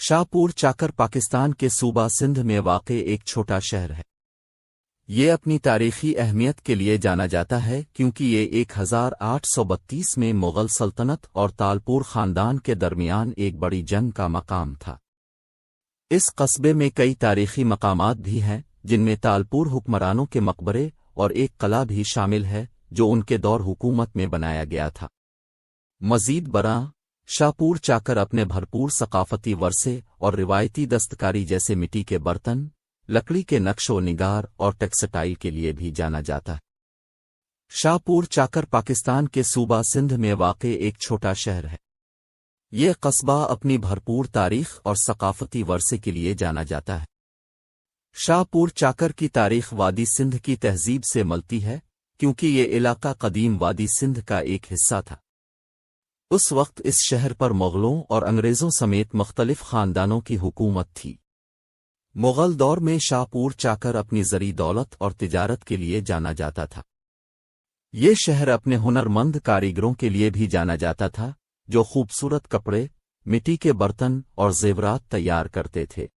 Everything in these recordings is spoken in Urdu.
شاہپور چاکر پاکستان کے صوبہ سندھ میں واقع ایک چھوٹا شہر ہے۔ یہ اپنی تاریخی اہمیت کے لیے جانا جاتا ہے کیونکہ یہ 1832 میں مغل سلطنت اور تالپور خاندان کے درمیان ایک بڑی جنگ کا مقام تھا۔ اس قصبے میں کئی تاریخی مقامات بھی ہیں جن میں تالپور حکمرانوں کے مقبرے اور ایک قلعہ بھی شامل ہے جو ان کے دور حکومت میں بنایا گیا تھا۔ مزید برآں شاہپور چاکر اپنے بھرپور ثقافتی ورثے اور روایتی دستکاری جیسے مٹی کے برتن، لکڑی کے نقش و نگار اور ٹیکسٹائل کے لیے بھی جانا جاتا ہے۔ شاہپور چاکر پاکستان کے صوبہ سندھ میں واقع ایک چھوٹا شہر ہے۔ یہ قصبہ اپنی بھرپور تاریخ اور ثقافتی ورثے کے لیے جانا جاتا ہے۔ شاہپور چاکر کی تاریخ وادی سندھ کی تہذیب سے ملتی ہے کیونکہ یہ علاقہ قدیم وادی سندھ کا ایک حصہ تھا۔ اس وقت اس شہر پر مغلوں اور انگریزوں سمیت مختلف خاندانوں کی حکومت تھی۔ مغل دور میں شاہپور چاکر اپنی زرعی دولت اور تجارت کے لیے جانا جاتا تھا۔ یہ شہر اپنے ہنرمند کاریگروں کے لیے بھی جانا جاتا تھا جو خوبصورت کپڑے، مٹی کے برتن اور زیورات تیار کرتے تھے۔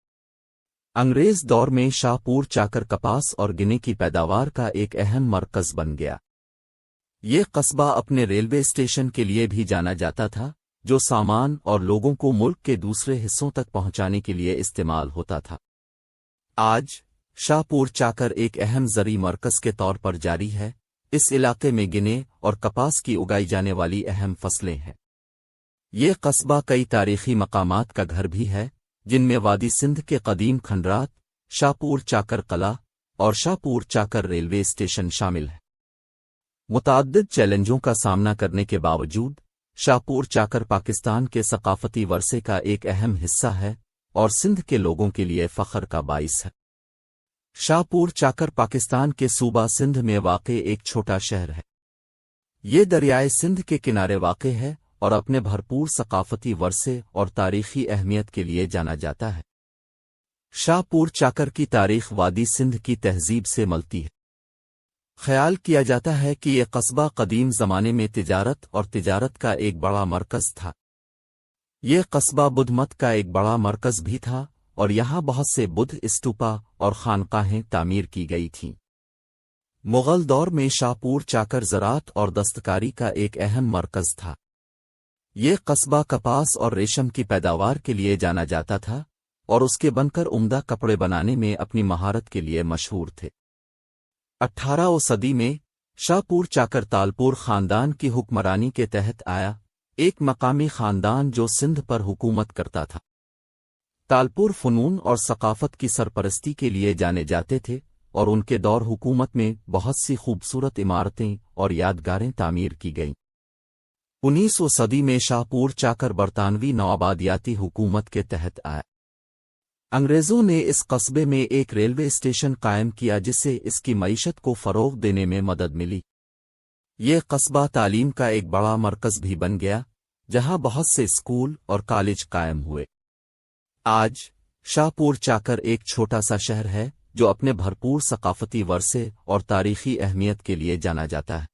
انگریز دور میں شاہپور چاکر کپاس اور گنے کی پیداوار کا ایک اہم مرکز بن گیا۔ یہ قصبہ اپنے ریلوے اسٹیشن کے لیے بھی جانا جاتا تھا جو سامان اور لوگوں کو ملک کے دوسرے حصوں تک پہنچانے کے لیے استعمال ہوتا تھا۔ آج شاہپور چاکر ایک اہم زرعی مرکز کے طور پر جاری ہے۔ اس علاقے میں گنے اور کپاس کی اگائی جانے والی اہم فصلیں ہیں۔ یہ قصبہ کئی تاریخی مقامات کا گھر بھی ہے جن میں وادی سندھ کے قدیم کھنڈرات، شاہپور چاکر قلعہ اور شاہپور چاکر ریلوے اسٹیشن شامل ہے۔ متعدد چیلنجوں کا سامنا کرنے کے باوجود شاہپور چاکر پاکستان کے ثقافتی ورثے کا ایک اہم حصہ ہے اور سندھ کے لوگوں کے لیے فخر کا باعث ہے۔ شاہپور چاکر پاکستان کے صوبہ سندھ میں واقع ایک چھوٹا شہر ہے۔ یہ دریائے سندھ کے کنارے واقع ہے اور اپنے بھرپور ثقافتی ورثے اور تاریخی اہمیت کے لیے جانا جاتا ہے۔ شاہپور چاکر کی تاریخ وادی سندھ کی تہذیب سے ملتی ہے۔ خیال کیا جاتا ہے کہ یہ قصبہ قدیم زمانے میں تجارت کا ایک بڑا مرکز تھا۔ یہ قصبہ بدھ مت کا ایک بڑا مرکز بھی تھا اور یہاں بہت سے بدھ استوپا اور خانقاہیں تعمیر کی گئی تھیں۔ مغل دور میں شاہپور چاکر زراعت اور دستکاری کا ایک اہم مرکز تھا۔ یہ قصبہ کپاس اور ریشم کی پیداوار کے لیے جانا جاتا تھا اور اس کے بنکر عمدہ کپڑے بنانے میں اپنی مہارت کے لیے مشہور تھے۔ 18ویں صدی میں شاہپور چاکر تالپور خاندان کی حکمرانی کے تحت آیا، ایک مقامی خاندان جو سندھ پر حکومت کرتا تھا۔ تالپور فنون اور ثقافت کی سرپرستی کے لیے جانے جاتے تھے اور ان کے دور حکومت میں بہت سی خوبصورت عمارتیں اور یادگاریں تعمیر کی گئیں۔ 19ویں صدی میں شاہپور چاکر برطانوی نوآبادیاتی حکومت کے تحت آیا۔ انگریزوں نے اس قصبے میں ایک ریلوے اسٹیشن قائم کیا جس سے اس کی معیشت کو فروغ دینے میں مدد ملی۔ یہ قصبہ تعلیم کا ایک بڑا مرکز بھی بن گیا جہاں بہت سے اسکول اور کالج قائم ہوئے۔ آج شاہپور چاکر ایک چھوٹا سا شہر ہے جو اپنے بھرپور ثقافتی ورثے اور تاریخی اہمیت کے لیے جانا جاتا ہے۔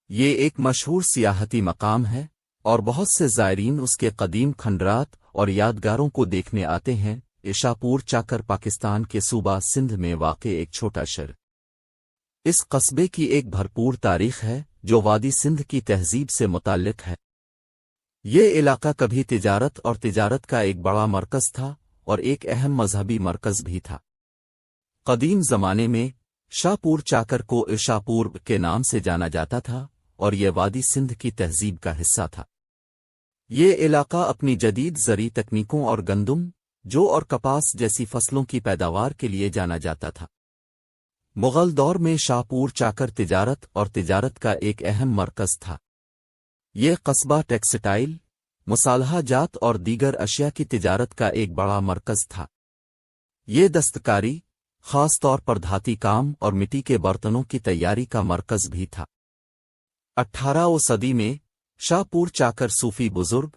یہ ایک مشہور سیاحتی مقام ہے اور بہت سے زائرین اس کے قدیم کھنڈرات اور یادگاروں کو دیکھنے آتے ہیں۔ شاہپور چاکر پاکستان کے صوبہ سندھ میں واقع ایک چھوٹا شہر۔ اس قصبے کی ایک بھرپور تاریخ ہے جو وادی سندھ کی تہذیب سے متعلق ہے۔ یہ علاقہ کبھی تجارت کا ایک بڑا مرکز تھا اور ایک اہم مذہبی مرکز بھی تھا۔ قدیم زمانے میں شاہپور چاکر کو شاہپور کے نام سے جانا جاتا تھا اور یہ وادی سندھ کی تہذیب کا حصہ تھا۔ یہ علاقہ اپنی جدید زرعی تکنیکوں اور گندم، جو اور کپاس جیسی فصلوں کی پیداوار کے لیے جانا جاتا تھا۔ مغل دور میں شاہپور چاکر تجارت کا ایک اہم مرکز تھا۔ یہ قصبہ ٹیکسٹائل، مصالحہ جات اور دیگر اشیاء کی تجارت کا ایک بڑا مرکز تھا۔ یہ دستکاری، خاص طور پر دھاتی کام اور مٹی کے برتنوں کی تیاری کا مرکز بھی تھا۔ 18ویں صدی میں شاہپور چاکر صوفی بزرگ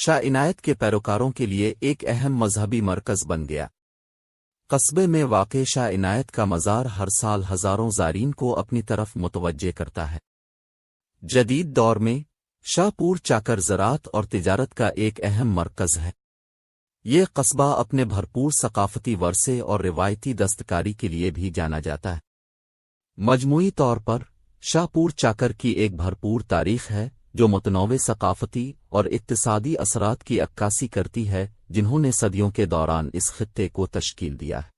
شاہ عنایت کے پیروکاروں کے لیے ایک اہم مذہبی مرکز بن گیا۔ قصبے میں واقع شاہ عنایت کا مزار ہر سال ہزاروں زائرین کو اپنی طرف متوجہ کرتا ہے۔ جدید دور میں شاہپور چاکر زراعت اور تجارت کا ایک اہم مرکز ہے۔ یہ قصبہ اپنے بھرپور ثقافتی ورثے اور روایتی دستکاری کے لیے بھی جانا جاتا ہے۔ مجموعی طور پر شاہ پور چاکر کی ایک بھرپور تاریخ ہے جو متنوع ثقافتی اور اقتصادی اثرات کی عکاسی کرتی ہے جنہوں نے صدیوں کے دوران اس خطے کو تشکیل دیا ہے۔